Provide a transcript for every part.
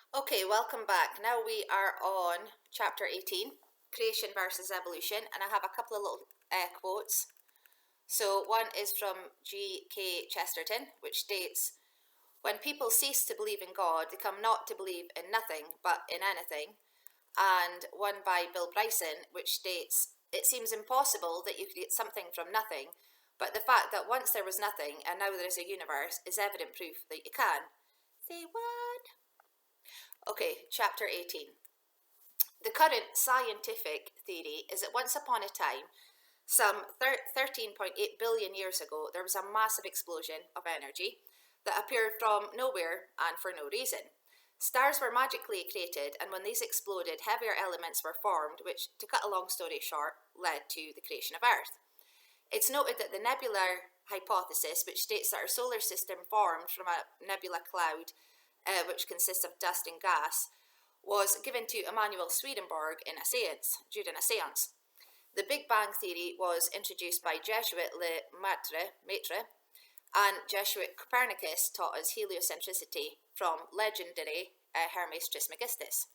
Okay, welcome back. Now we are on chapter 18, creation versus evolution, and I have a couple of little quotes. So one is from G.K. Chesterton, which states, "When people cease to believe in God, they come not to believe in nothing, but in anything." And one by Bill Bryson, which states, "It seems impossible that you could get something from nothing, but the fact that once there was nothing and now there is a universe is evident proof that you can." Say what? Okay, chapter 18. The current scientific theory is that once upon a time, some 13.8 billion years ago, there was a massive explosion of energy that appeared from nowhere and for no reason. Stars were magically created, and when these exploded, heavier elements were formed, which, to cut a long story short, led to the creation of Earth. It's noted that the nebular hypothesis, which states that our solar system formed from a nebula cloud which consists of dust and gas, was given to Emanuel Swedenborg in a seance, during a seance. The Big Bang Theory was introduced by Jesuit Maitre, and Jesuit Copernicus taught us heliocentricity from legendary Hermes Trismegistus.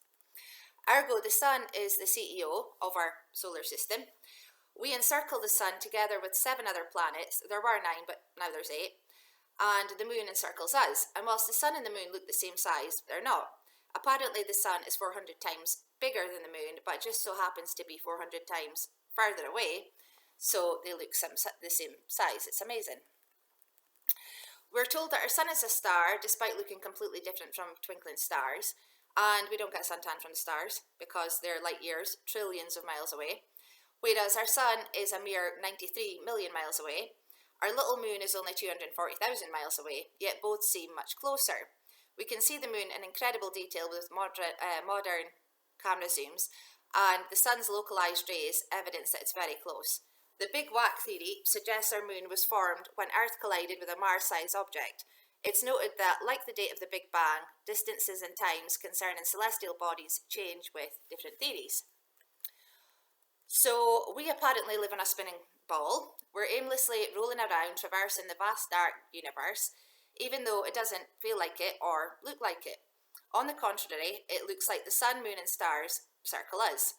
Ergo, the Sun is the CEO of our solar system. We encircle the Sun together with 7 other planets. There were 9, but now there's 8. And the Moon encircles us. And whilst the Sun and the Moon look the same size, they're not. Apparently, the Sun is 400 times bigger than the Moon, but just so happens to be 400 times further away, so they look the same size. It's amazing. We're told that our Sun is a star, despite looking completely different from twinkling stars, and we don't get suntan from the stars because they're light years, trillions of miles away. Whereas our Sun is a mere 93 million miles away. Our little moon is only 240,000 miles away, yet both seem much closer. We can see the moon in incredible detail with modern camera zooms, and the sun's localized rays evidence that it's very close. The Big Whack theory suggests our moon was formed when Earth collided with a Mars-sized object. It's noted that, like the date of the Big Bang, distances and times concerning celestial bodies change with different theories. So we apparently live in a spinning ball. We're aimlessly rolling around, traversing the vast dark universe, even though it doesn't feel like it or look like it. On the contrary, it looks like the sun, moon, and stars circle us.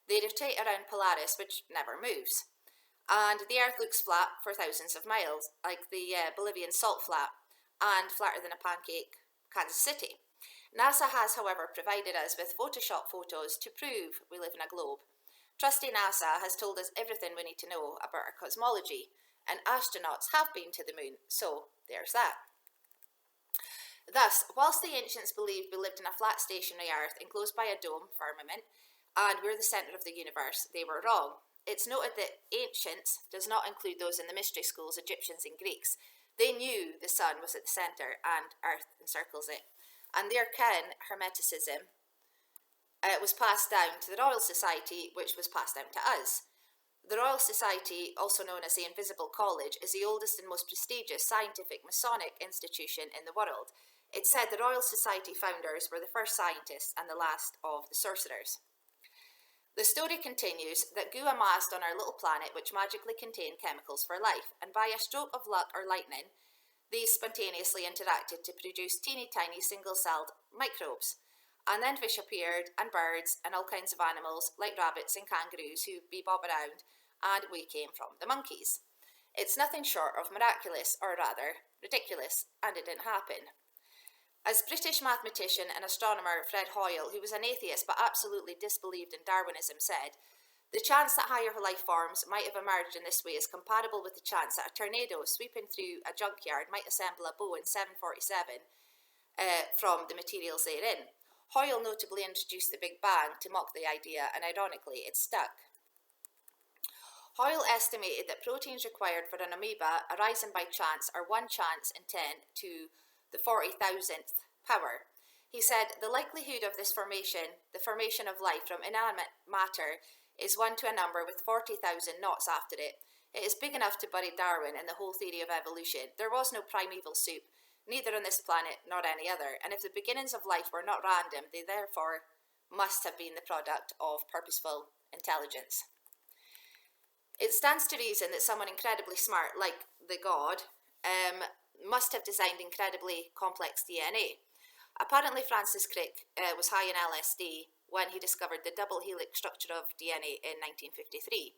They rotate around Polaris, which never moves. And the Earth looks flat for thousands of miles, like the Bolivian salt flat, and flatter than a pancake, Kansas City. NASA has, however, provided us with Photoshop photos to prove we live in a globe. Trusty NASA has told us everything we need to know about our cosmology, and astronauts have been to the moon, so there's that. Thus, whilst the ancients believed we lived in a flat stationary Earth enclosed by a dome firmament, and we're the centre of the universe, they were wrong. It's noted that ancients does not include those in the mystery schools, Egyptians and Greeks. They knew the sun was at the centre and Earth encircles it, and their kin, Hermeticism, was passed down to the Royal Society, which was passed down to us. The Royal Society, also known as the Invisible College, is the oldest and most prestigious scientific Masonic institution in the world. It's said the Royal Society founders were the first scientists and the last of the sorcerers. The story continues that goo amassed on our little planet which magically contained chemicals for life, and by a stroke of luck or lightning, these spontaneously interacted to produce teeny tiny single-celled microbes. And then fish appeared, and birds, and all kinds of animals, like rabbits and kangaroos who bebob around, and we came from the monkeys. It's nothing short of miraculous, or rather, ridiculous, and it didn't happen. As British mathematician and astronomer Fred Hoyle, who was an atheist but absolutely disbelieved in Darwinism, said, "The chance that higher life forms might have emerged in this way is compatible with the chance that a tornado sweeping through a junkyard might assemble a Boeing 747 from the materials therein." Hoyle notably introduced the Big Bang to mock the idea, and ironically, it stuck. Hoyle estimated that proteins required for an amoeba arising by chance are 1 chance in 10 to the 40,000th power. He said the likelihood of this formation, the formation of life from inanimate matter, is 1 to a number with 40,000 noughts after it. It is big enough to bury Darwin and the whole theory of evolution. There was no primeval soup, neither on this planet nor any other, and if the beginnings of life were not random, they therefore must have been the product of purposeful intelligence. It stands to reason that someone incredibly smart, like the God, must have designed incredibly complex DNA. Apparently, Francis Crick was high in LSD when he discovered the double helix structure of DNA in 1953.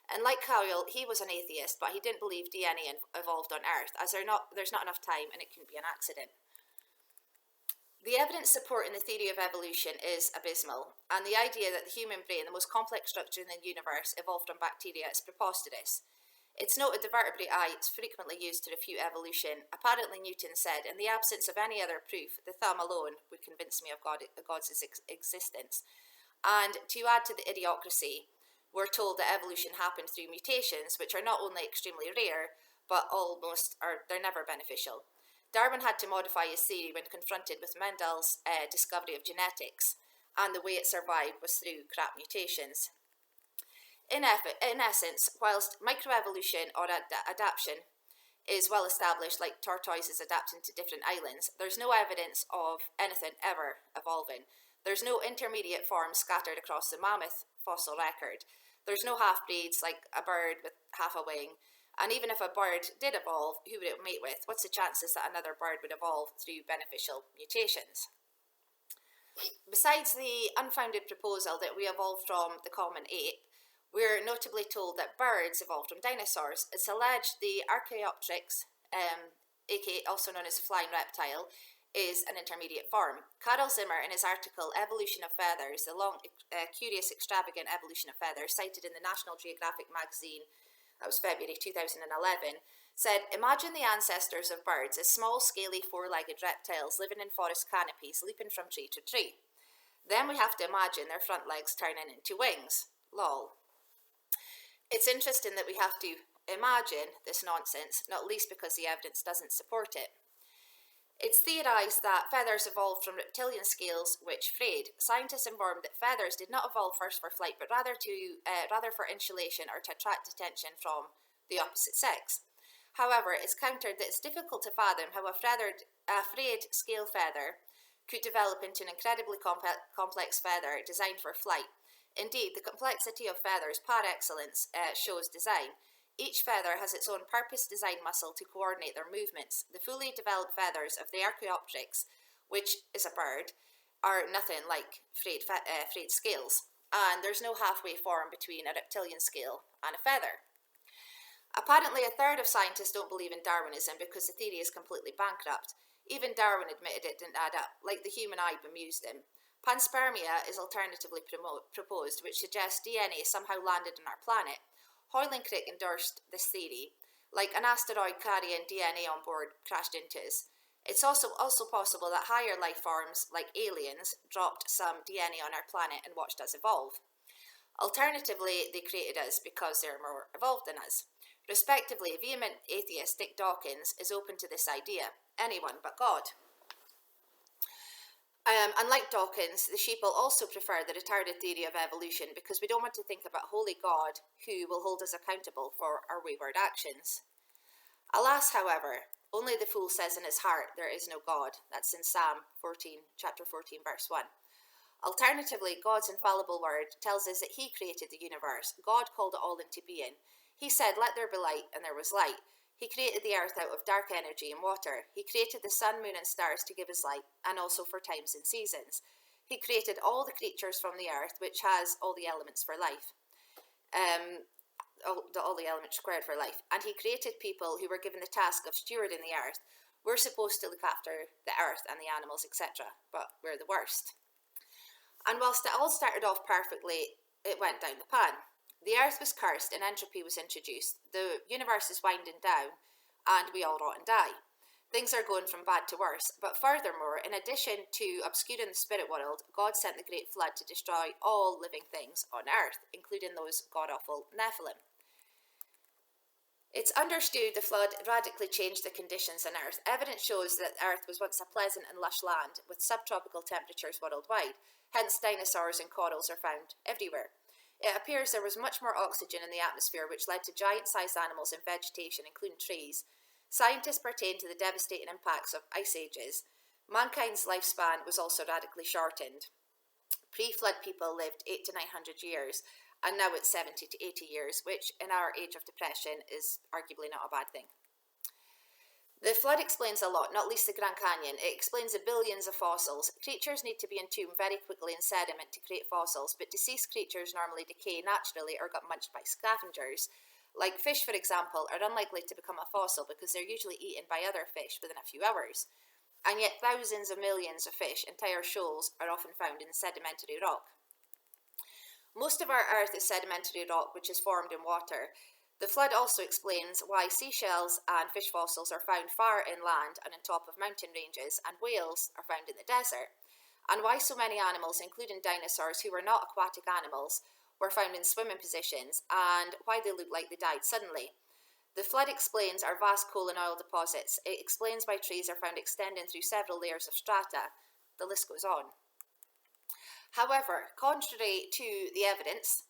And like Kyle, he was an atheist, but he didn't believe DNA evolved on Earth, as there's not enough time and it can be an accident. The evidence supporting the theory of evolution is abysmal, and the idea that the human brain, the most complex structure in the universe, evolved from bacteria is preposterous. It's noted the vertebrate eye is frequently used to refute evolution. Apparently, Newton said, in the absence of any other proof, the thumb alone would convince me of God's existence. And to add to the idiocracy, we're told that evolution happened through mutations, which are not only extremely rare, but they're never beneficial. Darwin had to modify his theory when confronted with Mendel's discovery of genetics, and the way it survived was through crap mutations. In essence, whilst microevolution or adaptation is well established, like tortoises adapting to different islands, there's no evidence of anything ever evolving. There's no intermediate forms scattered across the mammoth fossil record. There's no half-breeds like a bird with half a wing. And even if a bird did evolve, who would it mate with? What's the chances that another bird would evolve through beneficial mutations? Besides the unfounded proposal that we evolved from the common ape, we're notably told that birds evolved from dinosaurs. It's alleged the Archaeopteryx, aka also known as a flying reptile, is an intermediate form. Carl Zimmer, in his article Evolution of Feathers, the long, curious, extravagant evolution of feathers, cited in the National Geographic magazine, that was February 2011, said, imagine the ancestors of birds as small, scaly, four-legged reptiles living in forest canopies, leaping from tree to tree. Then we have to imagine their front legs turning into wings. Lol. It's interesting that we have to imagine this nonsense, not least because the evidence doesn't support it. It's theorized that feathers evolved from reptilian scales which frayed. Scientists informed that feathers did not evolve first for flight, but rather for insulation or to attract attention from the opposite sex. However, it's countered that it's difficult to fathom how a frayed scale feather could develop into an incredibly complex feather designed for flight. Indeed, the complexity of feathers par excellence shows design. Each feather has its own purpose-designed muscle to coordinate their movements. The fully developed feathers of the Archaeopteryx, which is a bird, are nothing like frayed scales, and there's no halfway form between a reptilian scale and a feather. Apparently, a third of scientists don't believe in Darwinism because the theory is completely bankrupt. Even Darwin admitted it didn't add up, like the human eye bemused him. Panspermia is alternatively proposed, which suggests DNA somehow landed on our planet. Hoyle and Crick endorsed this theory, like an asteroid carrying DNA on board crashed into us. It's also possible that higher life forms, like aliens, dropped some DNA on our planet and watched us evolve. Alternatively, they created us because they're more evolved than us. Respectively, vehement atheist Dick Dawkins is open to this idea. Anyone but God. Unlike Dawkins, the sheeple also prefer the retarded theory of evolution because we don't want to think about holy God who will hold us accountable for our wayward actions. Alas, however, only the fool says in his heart there is no God. That's in Psalm 14, chapter 14, verse 1. Alternatively, God's infallible word tells us that he created the universe. God called it all into being. He said, let there be light, and there was light. He created the earth out of dark energy and water. He created the sun, moon, and stars to give us light, and also for times and seasons. He created all the creatures from the earth, which has all the elements for life. All the elements required for life. And he created people who were given the task of stewarding the earth. We're supposed to look after the earth and the animals, etc., but we're the worst. And whilst it all started off perfectly, it went down the pan. The earth was cursed and entropy was introduced. The universe is winding down and we all rot and die. Things are going from bad to worse, but furthermore, in addition to obscuring the spirit world, God sent the great flood to destroy all living things on earth, including those god-awful Nephilim. It's understood the flood radically changed the conditions on earth. Evidence shows that earth was once a pleasant and lush land with subtropical temperatures worldwide. Hence, dinosaurs and corals are found everywhere. It appears there was much more oxygen in the atmosphere, which led to giant-sized animals and vegetation, including trees. Scientists pertain to the devastating impacts of ice ages. Mankind's lifespan was also radically shortened. Pre-flood people lived 800 to 900 years, and now it's 70 to 80 years, which in our age of depression is arguably not a bad thing. The flood explains a lot, not least the Grand Canyon. It explains the billions of fossils. Creatures need to be entombed very quickly in sediment to create fossils, but deceased creatures normally decay naturally or got munched by scavengers. Like fish, for example, are unlikely to become a fossil because they're usually eaten by other fish within a few hours. And yet thousands of millions of fish, entire shoals, are often found in sedimentary rock. Most of our Earth is sedimentary rock which is formed in water. The flood also explains why seashells and fish fossils are found far inland and on top of mountain ranges, and whales are found in the desert, and why so many animals, including dinosaurs who were not aquatic animals, were found in swimming positions, and why they look like they died suddenly. The flood explains our vast coal and oil deposits. It explains why trees are found extending through several layers of strata. The list goes on. However, contrary to the evidence,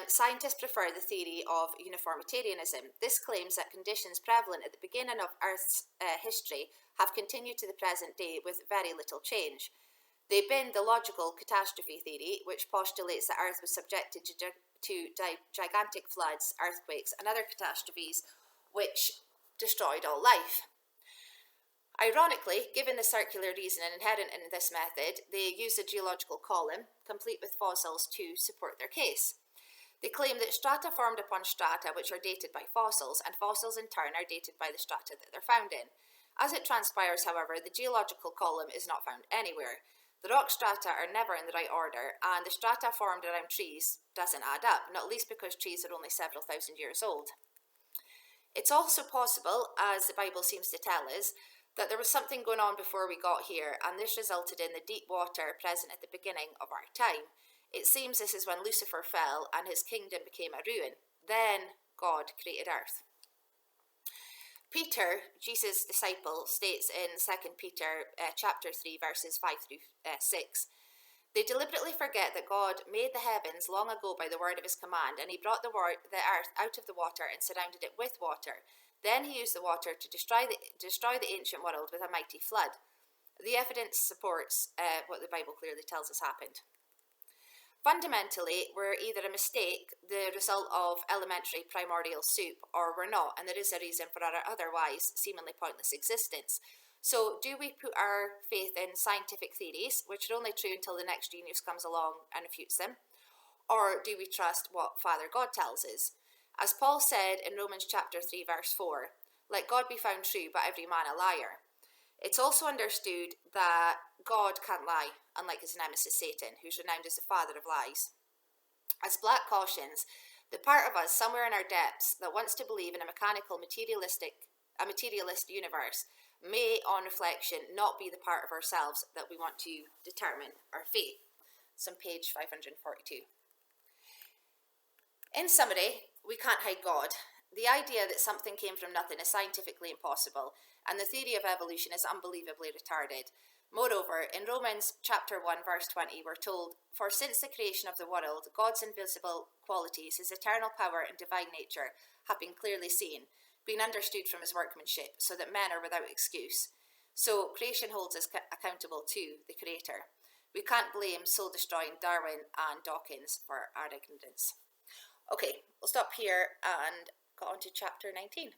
scientists prefer the theory of uniformitarianism. This claims that conditions prevalent at the beginning of Earth's history have continued to the present day with very little change. They bin the logical catastrophe theory, which postulates that Earth was subjected to gigantic floods, earthquakes, and other catastrophes which destroyed all life. Ironically, given the circular reasoning inherent in this method, they use a geological column, complete with fossils, to support their case. They claim that strata formed upon strata which are dated by fossils, and fossils in turn are dated by the strata that they're found in. As it transpires, however, the geological column is not found anywhere. The rock strata are never in the right order, and the strata formed around trees doesn't add up, not least because trees are only several thousand years old. It's also possible, as the Bible seems to tell us, that there was something going on before we got here, and this resulted in the deep water present at the beginning of our time. It seems this is when Lucifer fell and his kingdom became a ruin. Then God created earth. Peter, Jesus' disciple, states in 2 Peter chapter 3, verses 5 through 6, "They deliberately forget that God made the heavens long ago by the word of his command, and he brought the earth out of the water and surrounded it with water. Then he used the water to destroy the ancient world with a mighty flood." The evidence supports what the Bible clearly tells us happened. Fundamentally, we're either a mistake, the result of elementary primordial soup, or we're not, and there is a reason for our otherwise seemingly pointless existence. So, do we put our faith in scientific theories, which are only true until the next genius comes along and refutes them? Or do we trust what Father God tells us? As Paul said in Romans chapter 3, verse 4, "Let God be found true, but every man a liar." It's also understood that God can't lie, unlike his nemesis Satan, who's renowned as the father of lies. As Black cautions, the part of us somewhere in our depths that wants to believe in a mechanical, materialist universe may, on reflection, not be the part of ourselves that we want to determine our fate. It's on page 542. In summary, we can't hide God. The idea that something came from nothing is scientifically impossible, and the theory of evolution is unbelievably retarded. Moreover, in Romans chapter 1, verse 20, we're told, "For since the creation of the world, God's invisible qualities, his eternal power and divine nature, have been clearly seen, being understood from his workmanship, so that men are without excuse." So creation holds us accountable to the Creator. We can't blame soul-destroying Darwin and Dawkins for our ignorance. Okay, we'll stop here and go on to chapter 19.